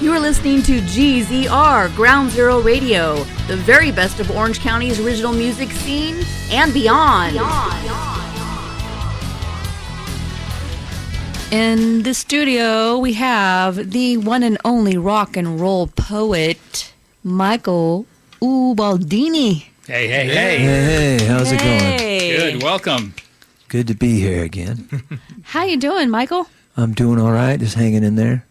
You're listening to GZR, Ground Zero Radio, the very best of Orange County's original music scene and beyond. In the studio, we have the one and only rock and roll poet, Michael Ubaldini. Hey. Hey, how's it going? Good, welcome. Good to be here again. How you doing, Michael? I'm doing all right, just hanging in there.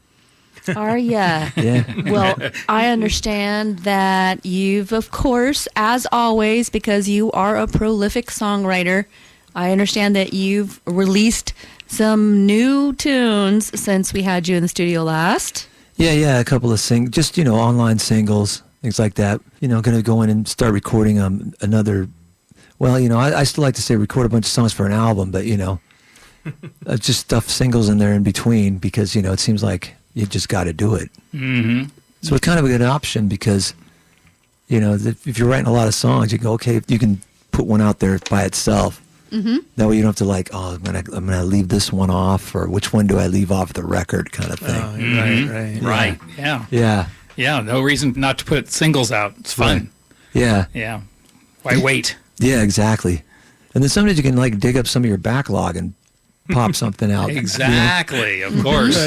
Are ya? Yeah. Well, I understand that you've, of course, as always, because you are a prolific songwriter, I understand that you've released some new tunes since we had you in the studio last. Yeah, a couple of just, online singles, things like that. Going to go in and start recording another, I still like to say record a bunch of songs for an album, but, just stuff singles in there in between because, it seems like you just got to do it. Mm-hmm. So it's kind of a good option because, if you're writing a lot of songs, you go, okay, you can put one out there by itself. Mm-hmm. That way you don't have to I'm gonna leave this one off, or which one do I leave off the record, kind of thing. Mm-hmm. Right. Yeah. No reason not to put singles out. It's fun. Right. Yeah. Why wait? Yeah, exactly. And then sometimes you can dig up some of your backlog and pop something out. Exactly. Of course.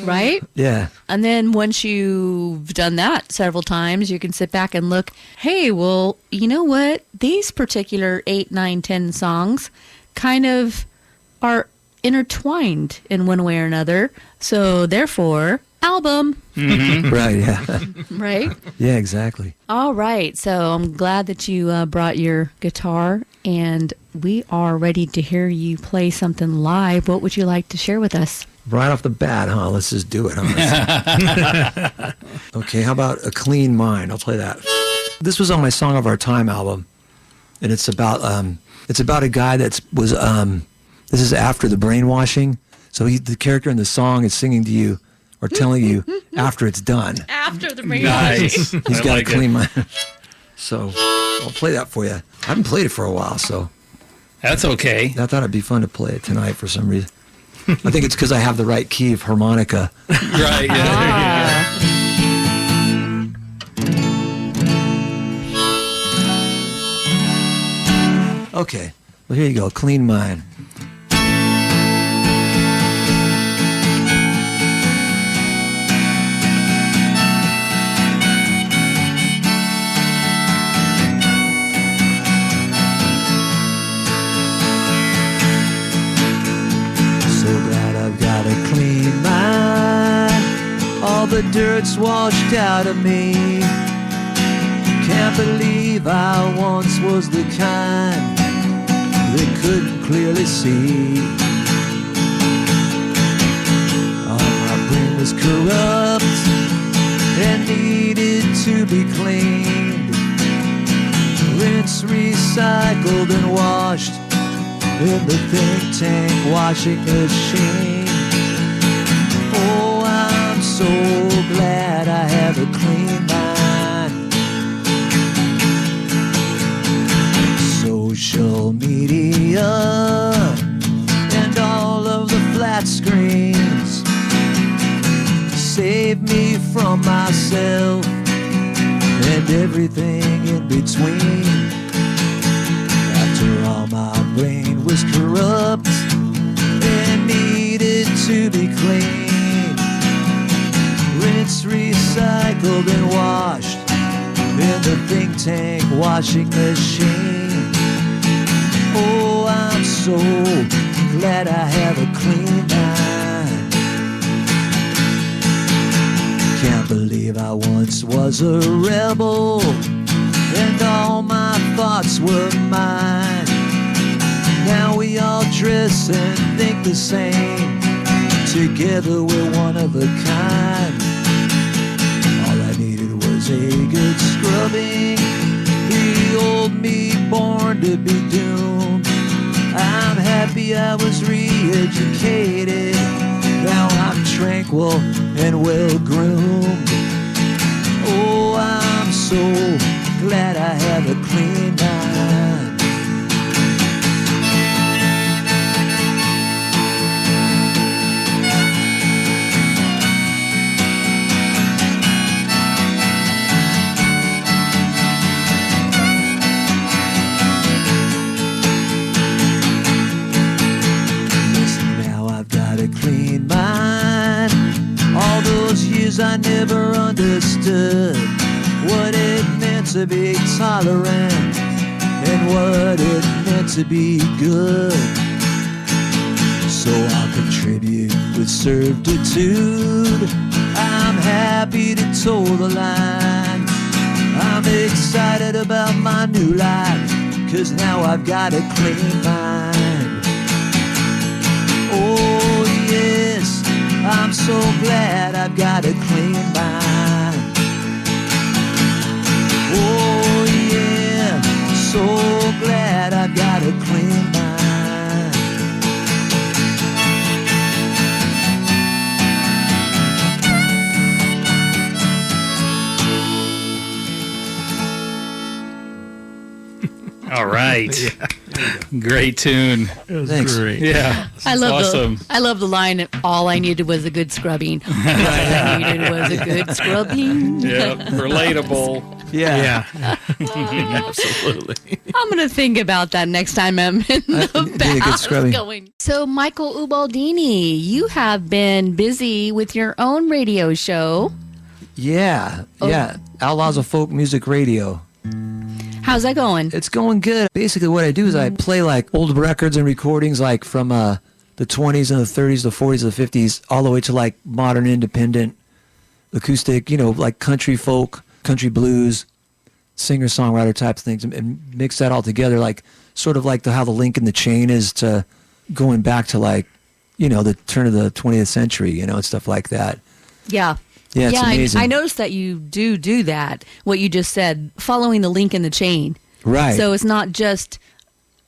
Right? Yeah. And then once you've done that several times, you can sit back and look, hey, well, you know what? These particular 8, 9, 10 songs kind of are intertwined in one way or another. So therefore, album. Mm-hmm. Right, yeah. Right? Yeah, exactly. All right. So I'm glad that you brought your guitar, and we are ready to hear you play something live. What would you like to share with us? Right off the bat, huh? Let's just do it, huh? Okay, how about A Clean Mind? I'll play that. This was on my Song of Our Time album, and it's about a guy this is after the brainwashing. So the character in the song is singing to you or telling you after it's done. After the brainwashing. Nice. He's got a clean mind. So I'll play that for you. I haven't played it for a while, so That's okay. I thought it'd be fun to play it tonight for some reason. I think it's because I have the right key of harmonica. Right. Yeah. Okay, well here you go, Clean Mind. All the dirt's washed out of me. Can't believe I once was the kind they couldn't clearly see. My brain was corrupt and needed to be cleaned. Rinse, recycled and washed in the think tank washing machine. Oh, I'm so glad I have a clean mind. Social media and all of the flat screens save me from myself and everything in between. After all, my brain was corrupt and needed to be clean. Rinse, recycled and washed in the think tank washing machine. Oh, I'm so glad I have a clean mind. Can't believe I once was a rebel and all my thoughts were mine. Now we all dress and think the same. Together we're one of a kind. All I needed was a good scrubbing. The old me born to be doomed. I'm happy I was re-educated. Now I'm tranquil and well-groomed. Oh, I'm so glad I have a clean mind. 'cause I never understood what it meant to be tolerant and what it meant to be good. So I'll contribute with certitude. I'm happy to toe the line. I'm excited about my new life, 'cause now I've got a clean mind. Oh yes, I'm so glad I've got a clean mind. Oh yeah, so glad I've got a clean mind. All right. Great tune. It was Thanks. great. Yeah. I love awesome. I love the line. All I needed was a good scrubbing. All I needed was a good scrubbing. Yeah. Relatable. Yeah. Absolutely. I'm gonna think about that next time I'm in the be a good bath scrubbing. going. So, Michael Ubaldini, you have been busy with your own radio show. Yeah. Outlaws of Folk Music Radio. How's that going? It's going good. Basically, what I do is I play like old records and recordings, like from the 20s and the 30s, the 40s, the 50s, all the way to like modern independent acoustic, like country folk, country blues, singer-songwriter type things, and mix that all together, like sort of like how the link in the chain is to going back to like, the turn of the 20th century, and stuff like that. Yeah. Yeah, it's amazing. I noticed that you do that, what you just said, following the link in the chain. Right. So it's not just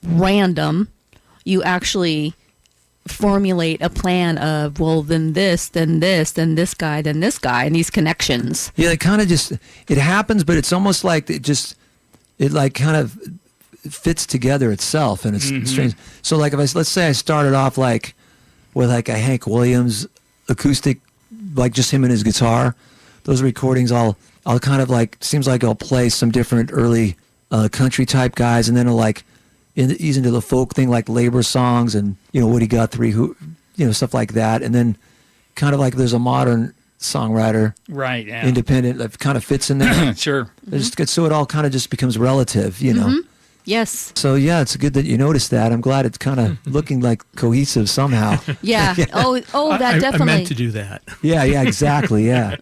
random. You actually formulate a plan of, well, then this, then this, then this guy, then this guy, and these connections. Yeah, it kind of it happens, but it's almost like it like kind of fits together itself, and it's strange. So like let's say I started off like with like a Hank Williams acoustic, like just him and his guitar, those recordings, I'll kind of like, seems like I'll play some different early country type guys, and then I'll like ease into the folk thing, like labor songs and Woody Guthrie, who stuff like that, and then kind of like there's a modern songwriter, Right. Yeah. independent, that kind of fits in there. Sure. So it all kind of just becomes relative, Yes. So yeah, it's good that you noticed that. I'm glad it's kind of looking like cohesive somehow. Yeah. Oh, that I definitely. meant to do that. Yeah, exactly. Yeah.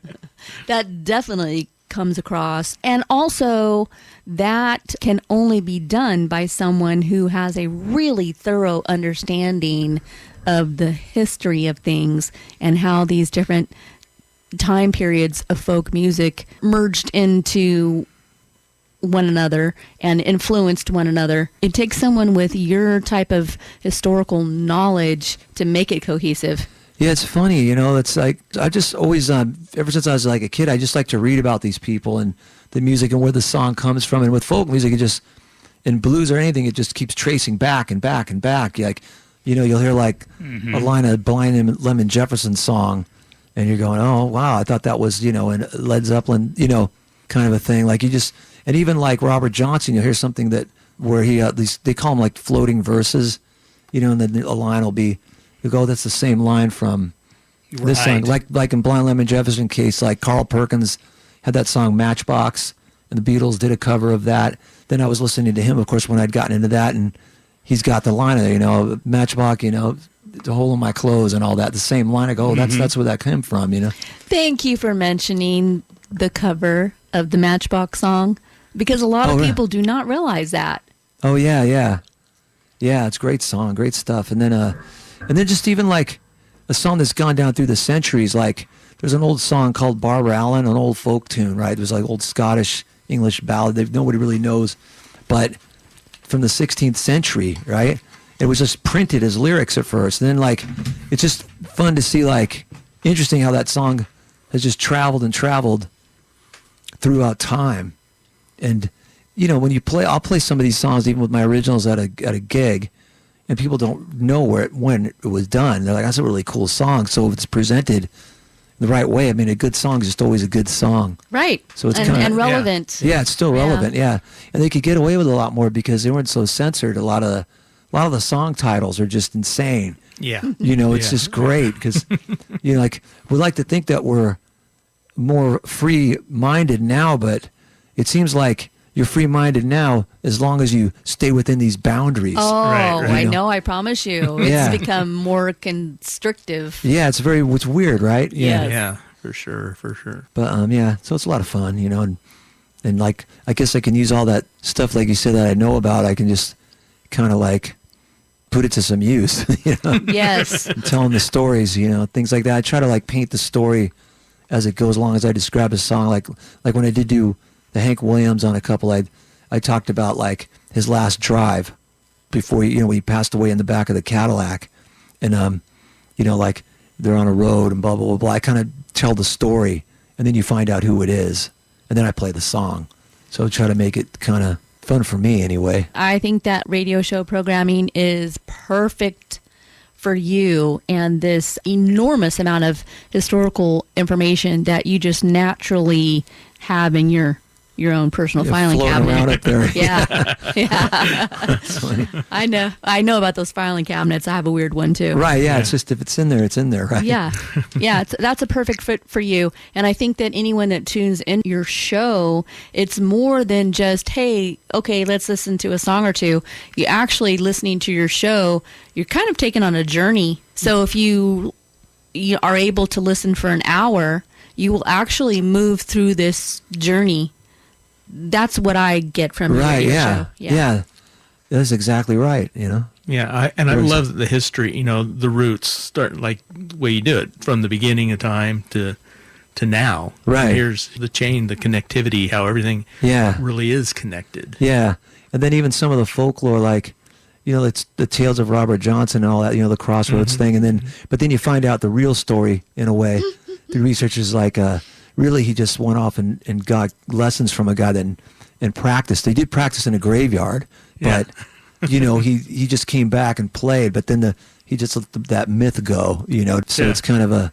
That definitely comes across. And also, that can only be done by someone who has a really thorough understanding of the history of things and how these different time periods of folk music merged into one another and influenced one another. It takes someone with your type of historical knowledge to make it cohesive. Yeah, it's funny, it's like, I just always, ever since I was like a kid, I just like to read about these people and the music and where the song comes from. And with folk music, in blues or anything, it just keeps tracing back and back and back. Like, you'll hear like a line of Blind Lemon Jefferson song, and you're going, oh, wow, I thought that was, in Led Zeppelin, kind of a thing. Like and even like Robert Johnson, you'll hear something where he, they call them like floating verses, and then a line will be, you go, that's the same line from this song. Like in Blind Lemon Jefferson case, like Carl Perkins had that song Matchbox, and the Beatles did a cover of that. Then I was listening to him, of course, when I'd gotten into that, and he's got the line there, Matchbox, the hole in my clothes and all that. The same line. I go, oh, that's where that came from, Thank you for mentioning the cover of the Matchbox song, because a lot of people do not realize that. Oh yeah. Yeah, it's a great song, great stuff. And then just even like a song that's gone down through the centuries, like there's an old song called Barbara Allen, an old folk tune, right? There's like old Scottish English ballad that nobody really knows, but from the 16th century, right? It was just printed as lyrics at first. And then like, it's just fun to see, like, interesting how that song has just traveled and traveled throughout time. And, when you play, I'll play some of these songs even with my originals at a gig, and people don't know when it was done. They're like, that's a really cool song. So if it's presented the right way, I mean, a good song is just always a good song. Right. So it's and relevant. Yeah, it's still relevant. Yeah. And they could get away with a lot more because they weren't so censored. A lot of the song titles are just insane. Yeah. It's just great because, like, we like to think that we're more free-minded now, but it seems like you're free-minded now as long as you stay within these boundaries. Oh, Right. I know. I promise you. It's Yeah. become more constrictive. Yeah, it's weird, right? Yes. Yeah, for sure. But yeah, so it's a lot of fun, and like, I guess I can use all that stuff, like you said, that I know about. I can just kind of like put it to some use, Yes. and telling the stories, things like that. I try to like paint the story as it goes along, as I describe a song. Like when I did do the Hank Williams on a couple, I talked about like his last drive before he passed away in the back of the Cadillac, and like they're on a road and blah blah blah blah. I kind of tell the story, and then you find out who it is, and then I play the song. So I try to make it kind of fun for me anyway. I think that radio show programming is perfect for you, and this enormous amount of historical information that you just naturally have in your own personal filing floating cabinet. around up there. Yeah. That's funny. I know about those filing cabinets. I have a weird one too. Right, yeah, it's just if it's in there, it's in there, right? Yeah. That's a perfect fit for you. And I think that anyone that tunes in your show, it's more than just, hey, okay, let's listen to a song or two. You actually listening to your show, you're kind of taking on a journey. So if you are able to listen for an hour, you will actually move through this journey. That's what I get from your radio show. Yeah. That's exactly right, Yeah, I love the history, the roots start like the way you do it from the beginning of time to now. Right. And here's the chain, the connectivity, how everything really is connected. Yeah. And then even some of the folklore, like, it's the tales of Robert Johnson and all that, the crossroads thing. And but then you find out the real story in a way. The researchers like, really he just went off and got lessons from a guy and practiced. They did practice in a graveyard, but he just came back and played, but then he just let that myth go, so it's kind of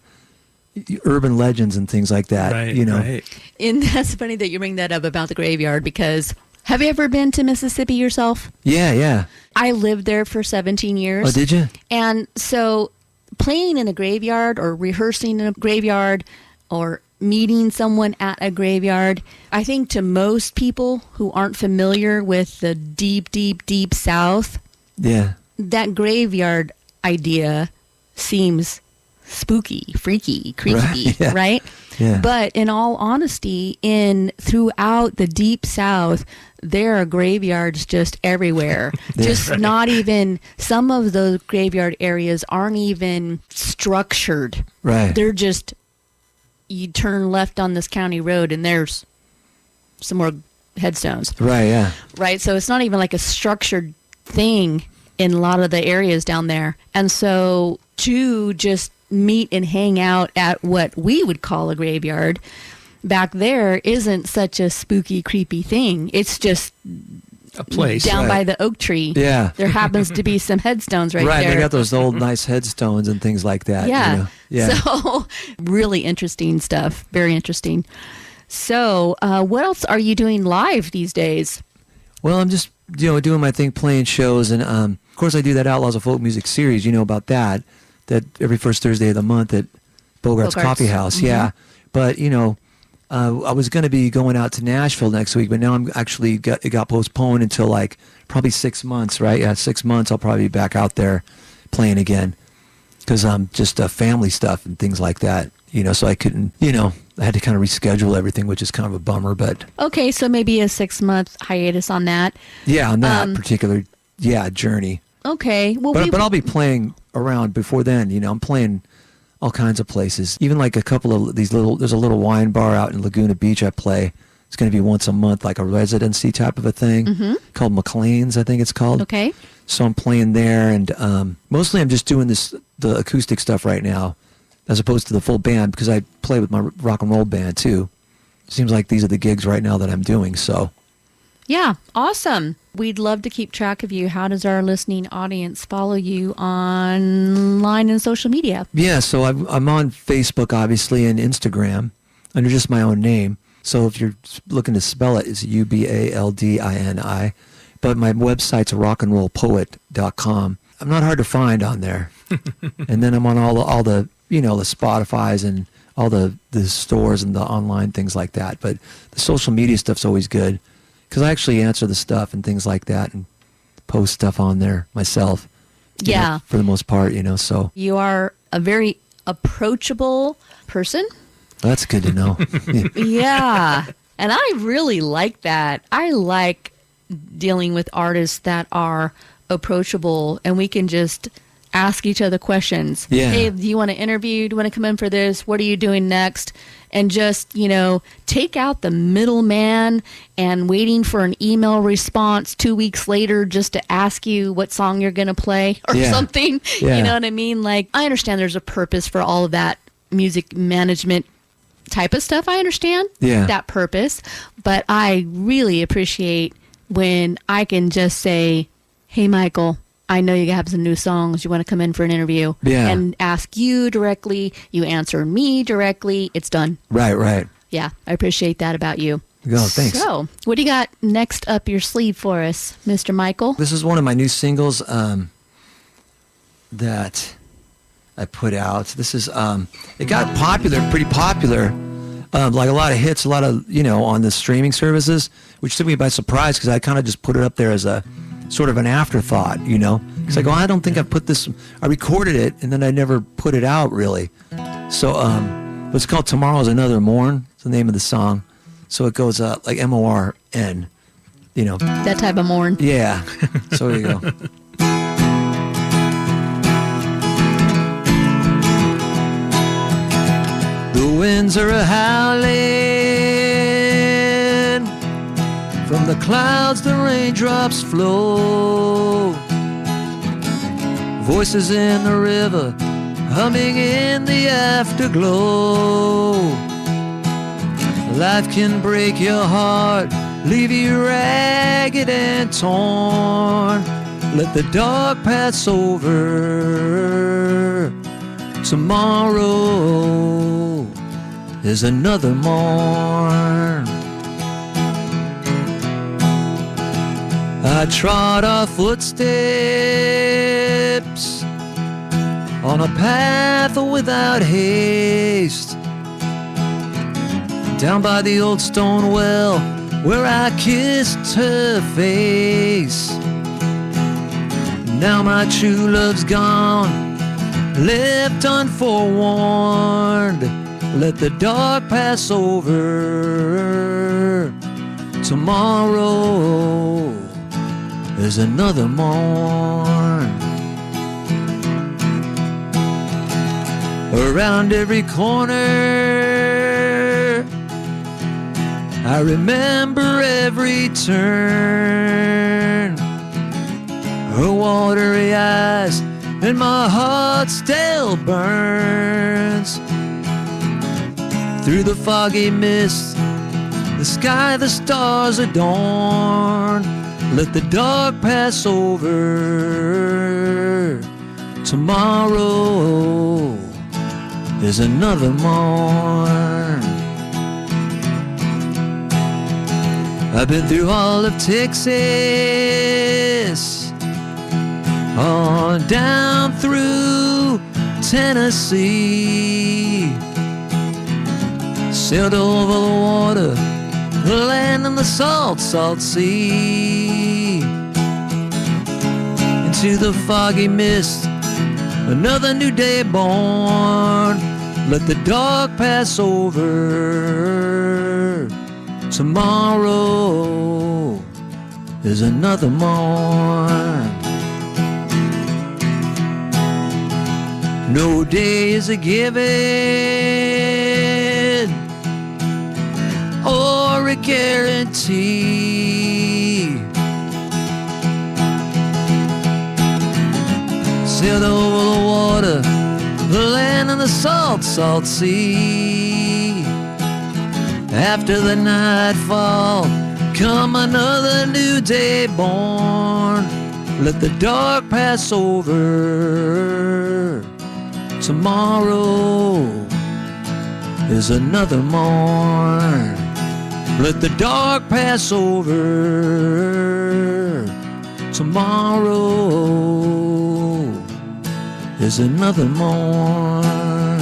urban legends and things like that, Right. And that's funny that you bring that up about the graveyard, because have you ever been to Mississippi yourself? Yeah. I lived there for 17 years. Oh, did you? And so playing in a graveyard or rehearsing in a graveyard or meeting someone at a graveyard, I think to most people who aren't familiar with the deep, deep, deep South, that graveyard idea seems spooky, freaky, creepy, right? Yeah. But in all honesty, throughout the deep South, there are graveyards just everywhere. Just not even, some of those graveyard areas aren't even structured. Right. They're just, you turn left on this county road and there's some more headstones. Right, yeah. Right, so it's not even like a structured thing in a lot of the areas down there. And so to just meet and hang out at what we would call a graveyard back there isn't such a spooky, creepy thing. It's just A place. down by the oak tree. Yeah. There happens to be some headstones right Right, there. they got those old nice headstones and things like that. Yeah. Yeah. So really interesting stuff. Very interesting. So what else are you doing live these days? Well, I'm just, doing my thing, playing shows. And, of course, I do that Outlaws of Folk music series. You know about that every first Thursday of the month at Bogart's Coffee House. Mm-hmm. Yeah. But, I was going to be going out to Nashville next week, but now it got postponed until like probably 6 months, right? Yeah, 6 months I'll probably be back out there playing again, because just family stuff and things like that, so I couldn't, I had to kind of reschedule everything, which is kind of a bummer, but. Okay, so maybe a 6-month hiatus on that. Yeah, on that particular, journey. Okay. Well, But I'll be playing around before then, I'm playing all kinds of places. Even like a couple of there's a little wine bar out in Laguna Beach I play. It's going to be once a month, like a residency type of a thing, called McLean's, I think it's called. Okay. So I'm playing there, and mostly I'm just doing the acoustic stuff right now, as opposed to the full band, because I play with my rock and roll band too. Seems like these are the gigs right now that I'm doing, so. Yeah, awesome. We'd love to keep track of you. How does our listening audience follow you online and social media? Yeah, so I'm on Facebook, obviously, and Instagram under just my own name. So if you're looking to spell it, it's Ubaldini. But my website's rockandrollpoet.com. I'm not hard to find on there. And then I'm on all the the Spotifys and all the stores and the online things like that. But the social media stuff's always good because I actually answer the stuff and things like that and post stuff on there myself. You know, for the most part, so. You are a very approachable person. That's good to know. Yeah. And I really like that. I like dealing with artists that are approachable and we can just ask each other questions. Yeah. Hey, do you want to interview? Do you want to come in for this? What are you doing next? And just, take out the middleman and waiting for an email response 2 weeks later just to ask you what song you're going to play or something. Yeah. You know what I mean? Like, I understand there's a purpose for all of that music management type of stuff. I understand that purpose, but I really appreciate when I can just say, hey, Michael, I know you have some new songs. You want to come in for an interview and ask you directly. You answer me directly. It's done. Right. Yeah, I appreciate that about you. Oh, thanks. So, what do you got next up your sleeve for us, Mr. Michael? This is one of my new singles that I put out. This is, it got popular, pretty popular. Like a lot of hits, a lot of, on the streaming services, which took me by surprise because I kind of just put it up there as a sort of an afterthought, It's like, I don't think I put this, I recorded it and then I never put it out really. So, it's called Tomorrow's Another Morn. It's the name of the song. So it goes like MORN, That type of morn. Yeah. So there you go. The winds are a-howling, from the clouds the raindrops flow, voices in the river humming in the afterglow. Life can break your heart, leave you ragged and torn. Let the dark pass over. Tomorrow is another morn. I trod our footsteps on a path without haste, down by the old stone well where I kissed her face. Now my true love's gone, left unforewarned. Let the dark pass over. Tomorrow is another morn. Around every corner, I remember every turn. Her watery eyes and my heart still burns. Through the foggy mist, the sky, the stars adorn. Let the dark pass over. Tomorrow is another morn. I've been through all of Texas, on down through Tennessee, sailed over the water, the land and the salt, salt sea. Into the foggy mist, another new day born. Let the dark pass over. Tomorrow is another morn. No day is a given or a guarantee. Sailed over the water, the land and the salt, salt sea. After the nightfall, come another new day born. Let the dark pass over. Tomorrow is another morn. Let the dark pass over. Tomorrow is another morn.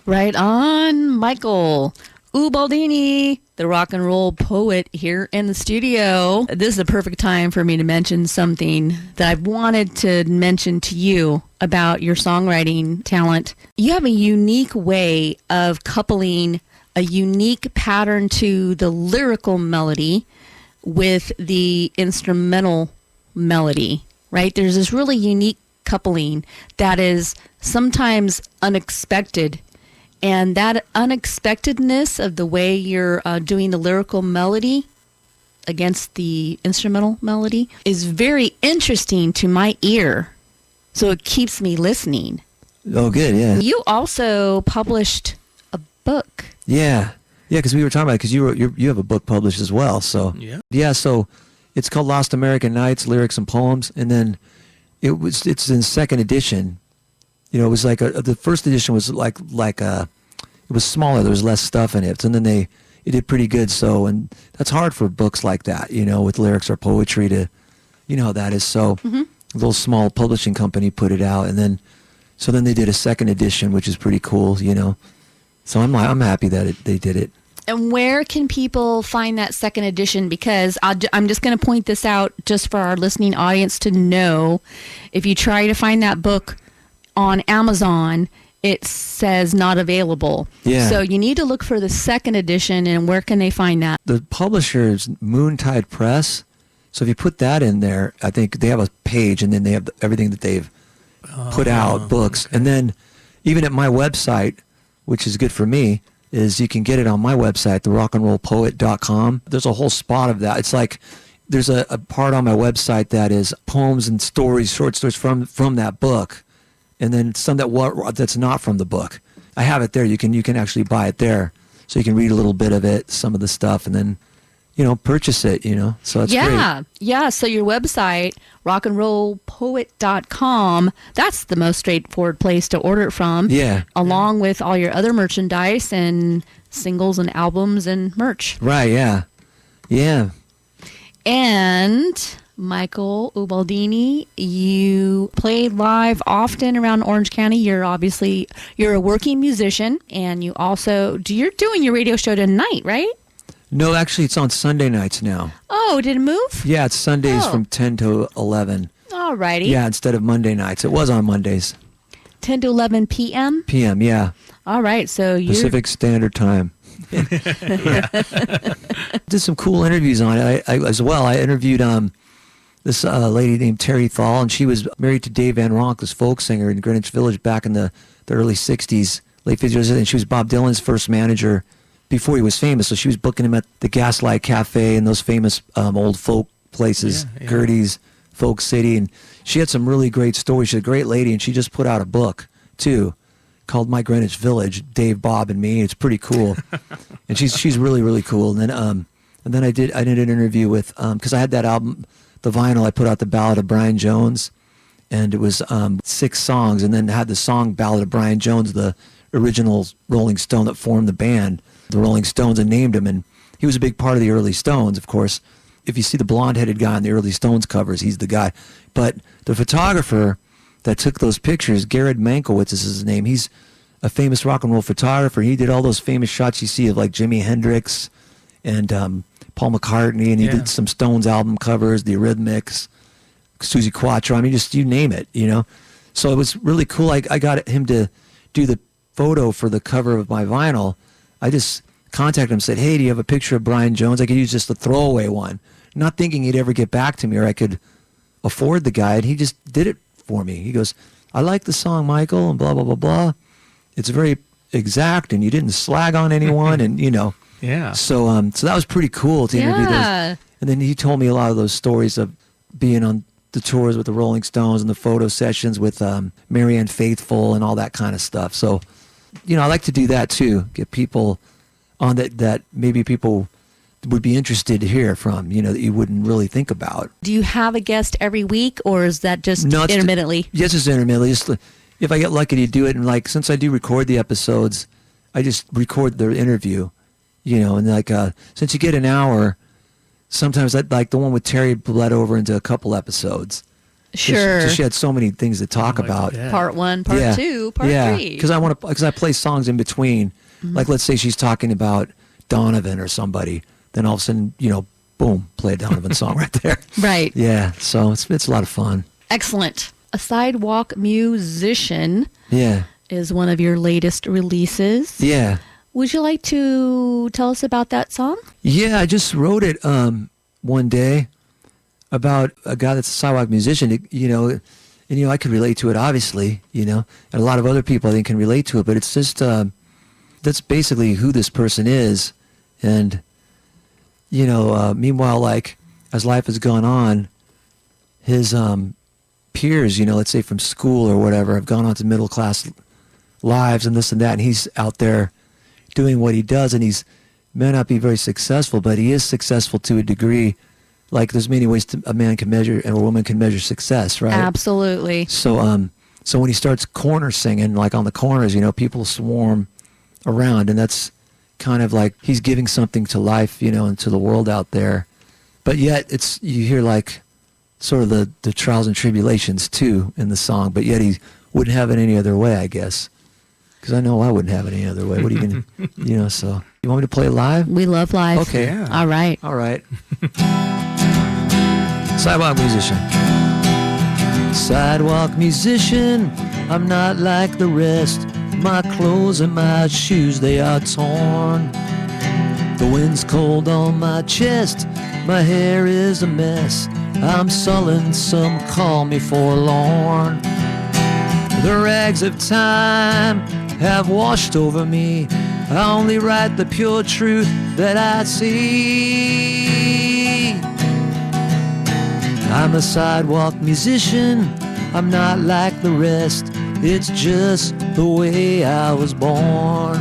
Right on, Michael Ubaldini, the rock and roll poet here in the studio. This is the perfect time for me to mention something that I've wanted to mention to you about your songwriting talent. You have a unique way of coupling a unique pattern to the lyrical melody with the instrumental melody, right? There's this really unique coupling that is sometimes unexpected. And that unexpectedness of the way you're doing the lyrical melody against the instrumental melody is very interesting to my ear. So it keeps me listening. Oh, good, yeah. You also published a book. Yeah, because we were talking about it, because you have a book published as well. So so it's called Lost American Nights, Lyrics and Poems, and then it's in second edition. You know, it was like the first edition was like it was smaller. There was less stuff in it, and then it did pretty good. So, and that's hard for books like that, you know, with lyrics or poetry to, you know how that is. So, a little small publishing company put it out, and then they did a second edition, which is pretty cool, you know. So I'm happy that they did it. And where can people find that second edition? Because I'm just going to point this out just for our listening audience to know. If you try to find that book on Amazon, it says not available. Yeah. So you need to look for the second edition, and where can they find that? The publisher is Moontide Press. So if you put that in there, I think they have a page, and then they have everything that they've put out, books. Okay. And then even at my website, which is good for me, is you can get it on my website, therockandrollpoet.com. There's a whole spot of that. It's like there's a part on my website that is poems and stories, short stories from that book. And then some that's not from the book. I have it there. You can actually buy it there, so you can read a little bit of it, some of the stuff, and then, you know, purchase it. You know, so it's great. Yeah. So your website, rockandrollpoet.com, that's the most straightforward place to order it from. Yeah. Along with all your other merchandise and singles and albums and merch. Right. Yeah. Yeah. And Michael Ubaldini, you play live often around Orange County. You're a working musician, and you also you're doing your radio show tonight, right? No, actually, it's on Sunday nights now. Oh, did it move? Yeah, it's Sundays from 10 to 11. All righty. Yeah, instead of Monday nights. It was on Mondays. 10 to 11 p.m.? p.m., yeah. All right, so Pacific Standard Time. Did some cool interviews on it as well. I interviewed this lady named Terry Thal, and she was married to Dave Van Ronk, this folk singer in Greenwich Village back in the early 60s, late 50s, and she was Bob Dylan's first manager before he was famous. So she was booking him at the Gaslight Cafe and those famous old folk places, Gertie's, Folk City, and she had some really great stories. She's a great lady, and she just put out a book, too, called My Greenwich Village, Dave, Bob, and Me. It's pretty cool. And she's really, really cool. And then I did an interview with, because I had that album, the vinyl, I put out the Ballad of Brian Jones, and it was 6 songs, and then had the song Ballad of Brian Jones, the original Rolling Stone that formed the band, the Rolling Stones, and named him, and he was a big part of the early Stones, of course. If you see the blonde-headed guy on the early Stones covers, he's the guy. But the photographer that took those pictures, Garrett Mankiewicz is his name. He's a famous rock and roll photographer. He did all those famous shots you see of like Jimi Hendrix and Paul McCartney, and he did some Stones album covers, the Eurythmics, Susie Quattro. I mean, just you name it, you know. So it was really cool. I got him to do the photo for the cover of my vinyl. I just contacted him and said, hey, do you have a picture of Brian Jones? I could use just a throwaway one. Not thinking he'd ever get back to me or I could afford the guy. And he just did it for me. He goes, I like the song, Michael, and blah, blah, blah, blah. It's very exact, and you didn't slag on anyone, and, you know. Yeah. So that was pretty cool to interview those. And then he told me a lot of those stories of being on the tours with the Rolling Stones and the photo sessions with Marianne Faithfull and all that kind of stuff. So, you know, I like to do that too. Get people on that maybe people would be interested to hear from, you know, that you wouldn't really think about. Do you have a guest every week, or is that just intermittently? Yes, it's intermittently. Just, if I get lucky to do it, and like since I do record the episodes, I just record the interview, you know, and like since you get an hour, sometimes like the one with Terry bled over into a couple episodes, Sure. She had so many things to talk about. that. Part 1, part 2, part 3. Because I play songs in between. Like, let's say she's talking about Donovan or somebody, then all of a sudden, boom, play a Donovan song right there. Right. Yeah, so it's a lot of fun. Excellent. A Sidewalk Musician Yeah. is one of your latest releases. Yeah. Would you like to tell us about that song? Yeah, I just wrote it one day about a guy that's a sidewalk musician, and I could relate to it, obviously, and a lot of other people I think can relate to it, but it's just, that's basically who this person is. And, meanwhile, like, as life has gone on, his peers, let's say from school or whatever, have gone on to middle class lives and this and that, and he's out there doing what he does, and he's may not be very successful, but he is successful to a degree. Like, there's many ways a man can measure and a woman can measure success, right? Absolutely. So so when he starts corner singing, like on the corners, people swarm around, and that's kind of like he's giving something to life, and to the world out there. But yet you hear like sort of the trials and tribulations too in the song, but yet he wouldn't have it any other way, I guess. Because I know I wouldn't have it any other way. What are you going to, so. You want me to play it live? We love live. Okay. Yeah. All right. All right. Sidewalk musician. Sidewalk musician, I'm not like the rest. My clothes and my shoes, they are torn. The wind's cold on my chest, my hair is a mess. I'm sullen, some call me forlorn. The rags of time have washed over me. I only write the pure truth that I see. I'm a sidewalk musician, I'm not like the rest. It's just the way I was born.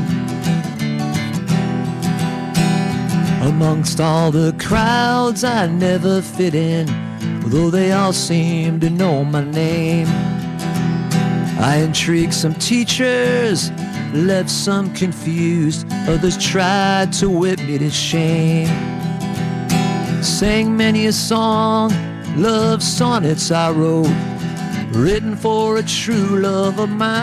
Amongst all the crowds I never fit in, though they all seem to know my name. I intrigued some teachers, left some confused, others tried to whip me to shame. Sang many a song, love sonnets I wrote, written for a true love of mine.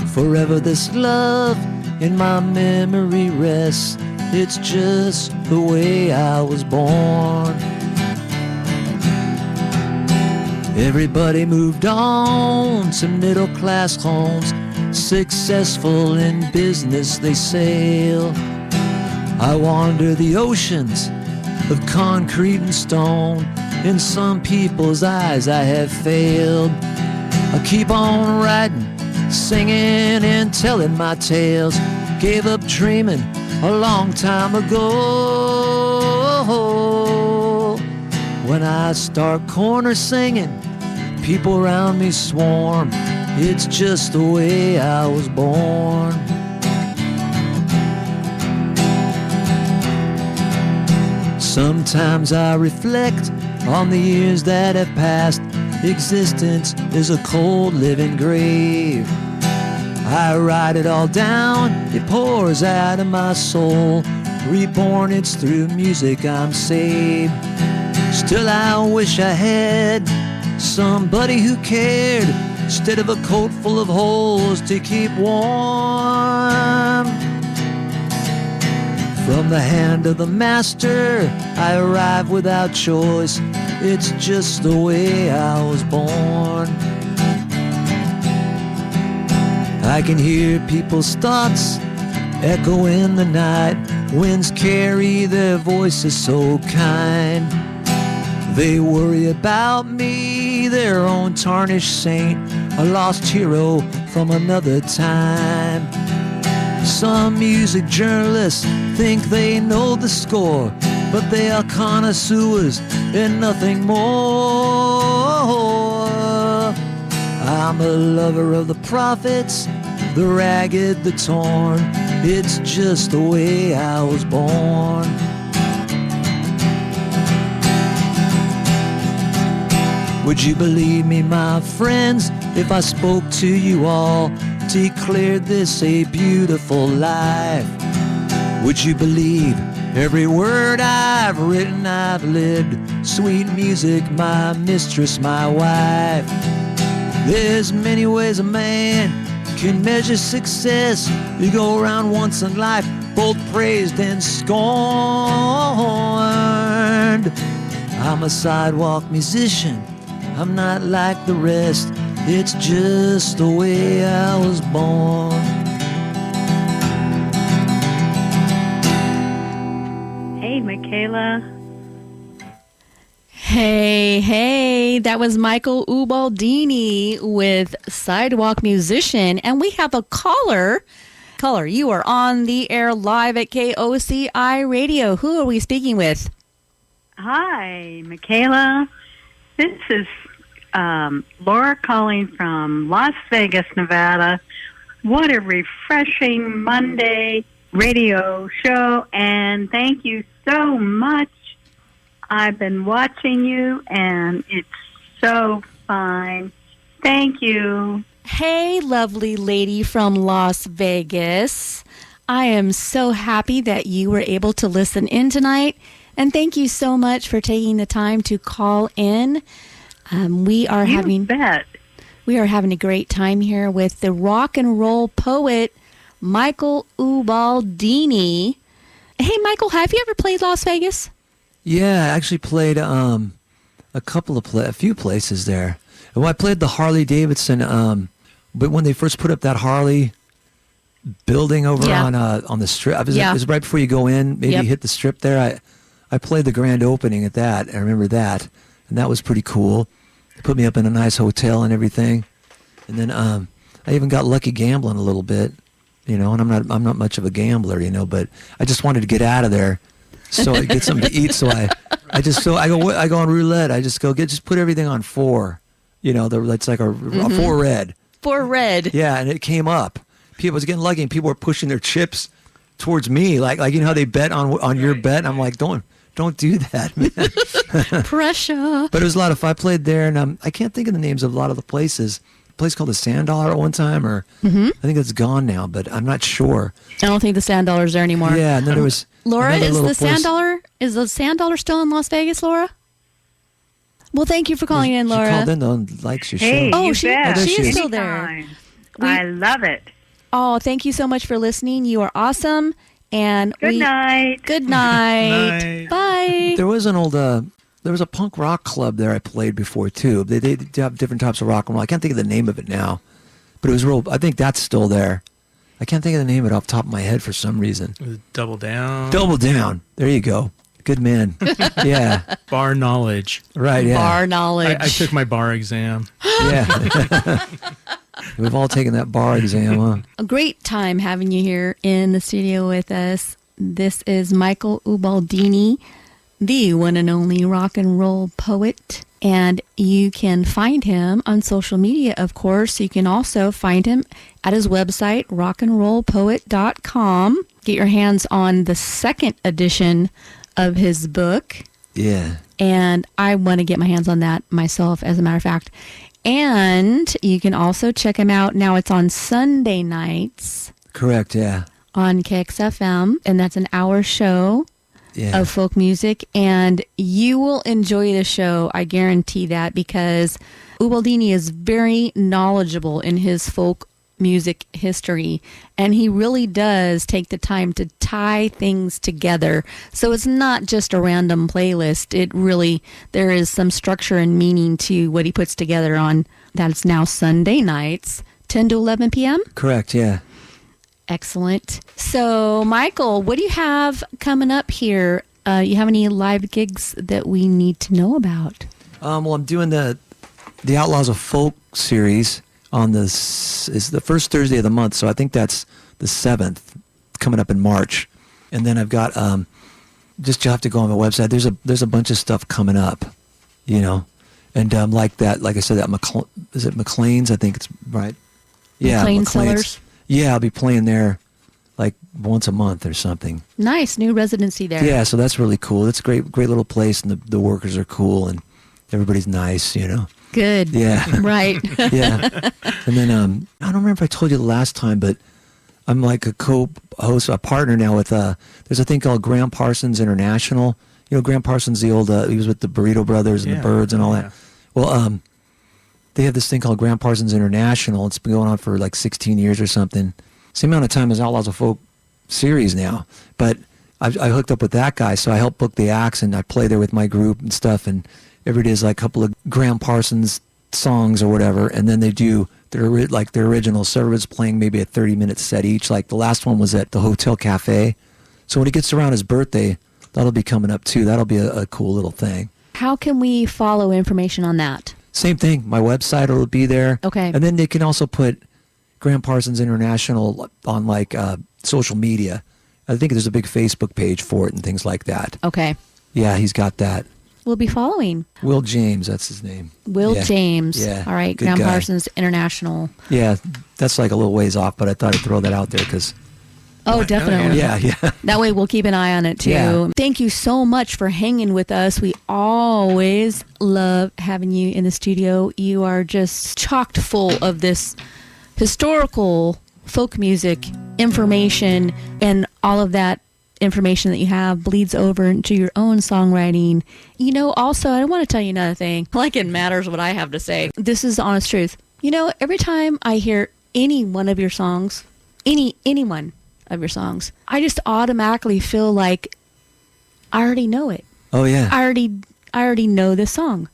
Forever this love in my memory rests, it's just the way I was born. Everybody moved on to middle-class homes, successful in business they sail. I wander the oceans of concrete and stone. In some people's eyes I have failed. I keep on writing, singing and telling my tales. Gave up dreaming a long time ago. When I start corner singing, people around me swarm. It's just the way I was born. Sometimes I reflect on the years that have passed. Existence is a cold living grave. I write it all down, it pours out of my soul. Reborn, it's through music I'm saved. Still I wish I had somebody who cared, instead of a coat full of holes to keep warm. From the hand of the master, I arrive without choice. It's just the way I was born. I can hear people's thoughts echo in the night. Winds carry their voices so kind. They worry about me, their own tarnished saint, a lost hero from another time. Some music journalists think they know the score, but they are connoisseurs and nothing more. I'm a lover of the prophets, the ragged, the torn. It's just the way I was born. Would you believe me, my friends, if I spoke to you all, declared this a beautiful life? Would you believe every word I've written, I've lived, Sweet music, my mistress, my wife. There's many ways a man can measure success. You go around once in life, both praised and scorned. I'm a sidewalk musician, I'm not like the rest. It's just the way I was born. Hey, Michaela. Hey, that was Michael Ubaldini with Sidewalk Musician. And we have a caller. Caller, you are on the air live at KOCI Radio. Who are we speaking with? Hi, Michaela. This is Laura calling from Las Vegas, Nevada. What a refreshing Monday radio show, and thank you so much. I've been watching you, and it's so fine. Thank you. Hey, lovely lady from Las Vegas. I am so happy that you were able to listen in tonight, and thank you so much for taking the time to call in. We are having a great time here with the rock and roll poet Michael Ubaldini. Hey, Michael, have you ever played Las Vegas? Yeah, I actually played a few places there. Well, I played the Harley Davidson, but when they first put up that Harley building over on the strip, it was right before you go in. Maybe you hit the strip there. I played the grand opening at that. I remember that, and that was pretty cool. They put me up in a nice hotel and everything, and then I even got lucky gambling a little bit, and I'm not much of a gambler, but I just wanted to get out of there. So I get something to eat. So I go on roulette. I just put everything on 4. It's like a 4 red. 4 red. Yeah, and it came up. People was getting lucky, and people were pushing their chips towards me, like how they bet on your bet. And I'm like, don't do that, man. Pressure. But it was a lot of fun. I played there, and I can't think of the names of a lot of the places. A place called the Sand Dollar at one time, or I think it's gone now, but I'm not sure. I don't think the Sand Dollar's there anymore. Yeah, and then there was. Laura, is the Sand Dollar still in Las Vegas, Laura? Well, thank you for calling in, Laura. She called in, though, and likes your Hey, show. Oh, she is still Anytime. there. I love it. Oh, thank you so much for listening. You are awesome. And Good night. Good night. Bye. There was there was a punk rock club there I played before, too. They have different types of rock and roll. I can't think of the name of it now, but it was real. I think that's still there. I can't think of the name of it off the top of my head for some reason. Double Down. Double Down. There you go. Good man. Yeah. Bar knowledge. Right, yeah. Bar knowledge. I took my bar exam. Yeah. We've all taken that bar exam, huh? A great time having you here in the studio with us. This is Michael Ubaldini, the one and only rock and roll poet. And you can find him on social media, of course. You can also find him at his website, rockandrollpoet.com. Get your hands on the second edition of his book. Yeah. And I want to get my hands on that myself, as a matter of fact. And you can also check him out. Now it's on Sunday nights. Correct, yeah. On KXFM. And that's an hour show. Yeah. Of folk music, and you will enjoy the show. I guarantee that, because Ubaldini is very knowledgeable in his folk music history, and he really does take the time to tie things together. So it's not just a random playlist. There is some structure and meaning to what he puts together on that's now Sunday nights, 10 to 11 p.m. Correct, yeah. Excellent. So, Michael, what do you have coming up here? You have any live gigs that we need to know about? Well, I'm doing the Outlaws of Folk series on is the first Thursday of the month, so I think that's the 7th, coming up in March. And then I've got just you'll have to go on my website. There's a bunch of stuff coming up, and like I said, that is it McLean's? I think it's right. Yeah, McLean's Cellars. Yeah, I'll be playing there like once a month or something. Nice, new residency there. Yeah, so that's really cool. It's a great little place, and the workers are cool, and everybody's nice, Good. Yeah. Right. Yeah. And then I don't remember if I told you the last time, but I'm like a co-host, a partner now with there's a thing called Graham Parsons International Graham Parsons, the old, he was with the Burrito Brothers and the Byrds and all that. Well, they have this thing called Graham Parsons International. It's been going on for like 16 years or something. Same amount of time as Outlaws of Folk series now. But I hooked up with that guy, so I helped book the acts, and I play there with my group and stuff. And every day is like a couple of Graham Parsons songs or whatever, and then they do their original. So everyone's playing maybe a 30-minute set each. Like the last one was at the Hotel Cafe. So when he gets around his birthday, that'll be coming up too. That'll be a cool little thing. How can we follow information on that? Same thing. My website will be there. Okay. And then they can also put Graham Parsons International on like social media. I think there's a big Facebook page for it and things like that. Okay. Yeah, he's got that. We'll be following. Will James, that's his name. Will James. Yeah. All right, Good Graham guy. Parsons International. Yeah, that's like a little ways off, but I thought I'd throw that out there because... Oh, definitely. Yeah. That way we'll keep an eye on it too. Yeah. Thank you so much for hanging with us. We always love having you in the studio. You are just chocked full of this historical folk music information, and all of that information that you have bleeds over into your own songwriting. Also, I want to tell you another thing. Like it matters what I have to say. This is the honest truth. Every time I hear any one of your songs, any one of your songs, I just automatically feel like I already know it. Oh, yeah. I already know this song.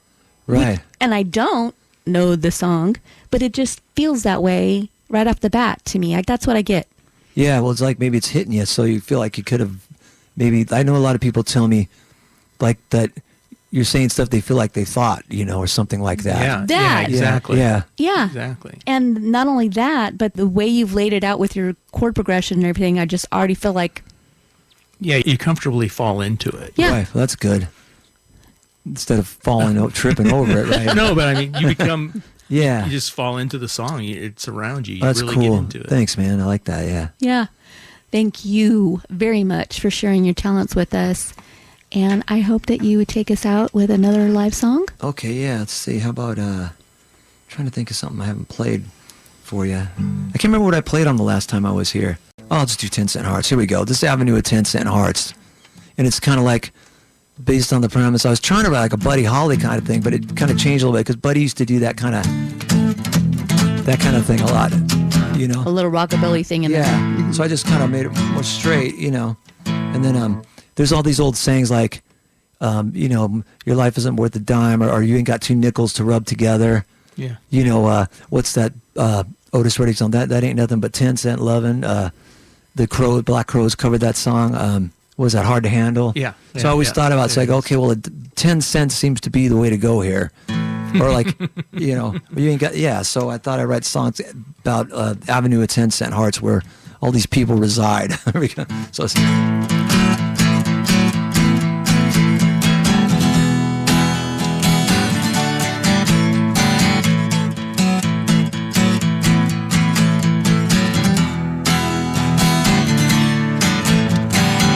Right. And I don't know the song, but it just feels that way right off the bat to me. That's what I get. Yeah, well, it's like maybe it's hitting you, so you feel like you could have maybe... I know a lot of people tell me like that you're saying stuff they feel like they thought, or something like that. Yeah, exactly. Yeah. Exactly. And not only that, but the way you've laid it out with your chord progression and everything, I just already feel like... Yeah, you comfortably fall into it. Yeah. Right, well, that's good. Instead of tripping over it, right? No, but I mean, you become... Yeah. You just fall into the song. It's around you. You That's really cool. get into it. Thanks, man. I like that, yeah. Yeah. Thank you very much for sharing your talents with us. And I hope that you would take us out with another live song. Okay, yeah. Let's see. How about trying to think of something I haven't played for you. I can't remember what I played on the last time I was here. Oh, I'll just do 10 Cent Hearts. Here we go. This Avenue of 10 Cent Hearts. And it's kind of like based on the premise. I was trying to write like a Buddy Holly kind of thing, but it kind of changed a little bit because Buddy used to do that kind of thing a lot, A little rockabilly thing in there. Yeah. So I just kind of made it more straight, And then there's all these old sayings like, your life isn't worth a dime, or you ain't got two nickels to rub together. Yeah. What's that Otis Redding song? That ain't nothing but 10 cent lovin'. The Black Crowes covered that song. What was that, Hard to Handle? Yeah. So I always thought about it's like, okay, well, 10 cents seems to be the way to go here. Or like, you ain't got, so I thought I'd write songs about Avenue of 10 Cent Hearts where all these people reside. So it's...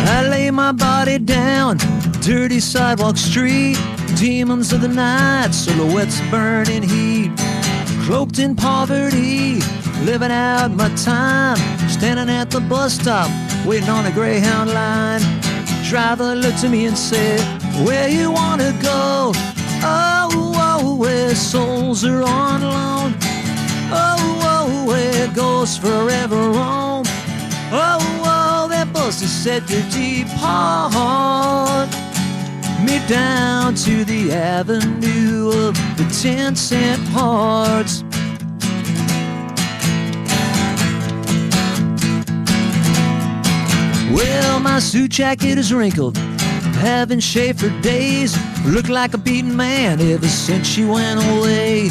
I lay my body down, dirty sidewalk street, demons of the night, silhouettes of burning heat, cloaked in poverty, living out my time, standing at the bus stop, waiting on a Greyhound line. Driver looked at me and said, where you wanna go? Oh, where souls are on loan. Oh, where ghosts forever roam. Oh, that bus is set to depart me down to the avenue of the 10 cent hearts. Well, my suit jacket is wrinkled, haven't shaved for days, look like a beaten man ever since she went away.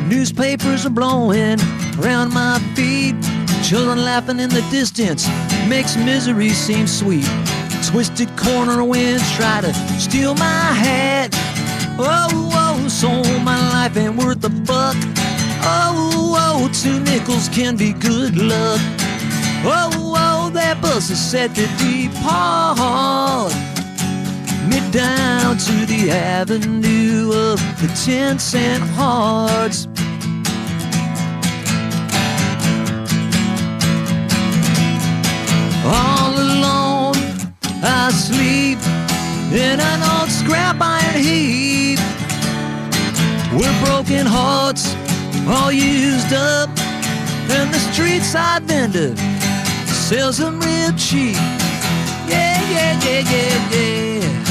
Newspapers are blowing around my feet, children laughing in the distance makes misery seem sweet. Twisted corner winds try to steal my hat. Oh, so my life ain't worth a buck. Oh, 2 nickels can be good luck. Oh, that bus is set to depart me down to the avenue of the 10 cent hearts. All alone I sleep in an old scrap iron heap. We're broken hearts, all used up, and the street side vendor sells them real cheap. Yeah, yeah, yeah, yeah, yeah.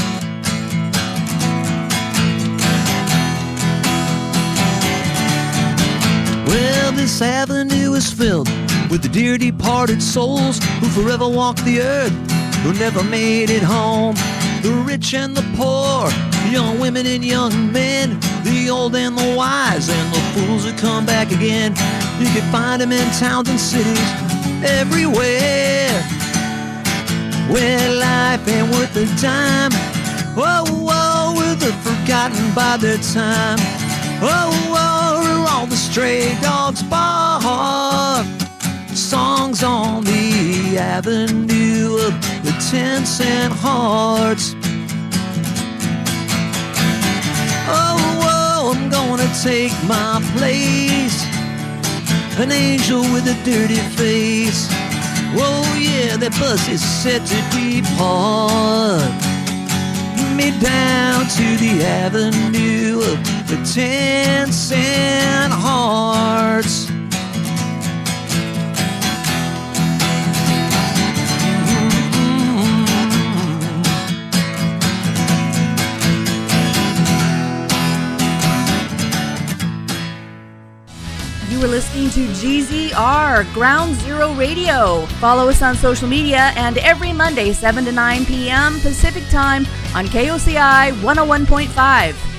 Well, this avenue is filled with the dear departed souls who forever walk the earth, who never made it home. The rich and the poor, young women and young men, the old and the wise, and the fools who come back again. You can find them in towns and cities, everywhere, where life ain't worth a dime. Oh, oh, where they're forgotten by their time. Oh, oh, where all the stray dogs bark. Songs on the avenue of the 10-cent hearts. Oh, oh, I'm gonna take my place, an angel with a dirty face. Oh yeah, that bus is set to depart me down to the avenue of the 10-cent hearts. You were listening to GZR, Ground Zero Radio. Follow us on social media and every Monday, 7 to 9 p.m. Pacific Time on KOCI 101.5.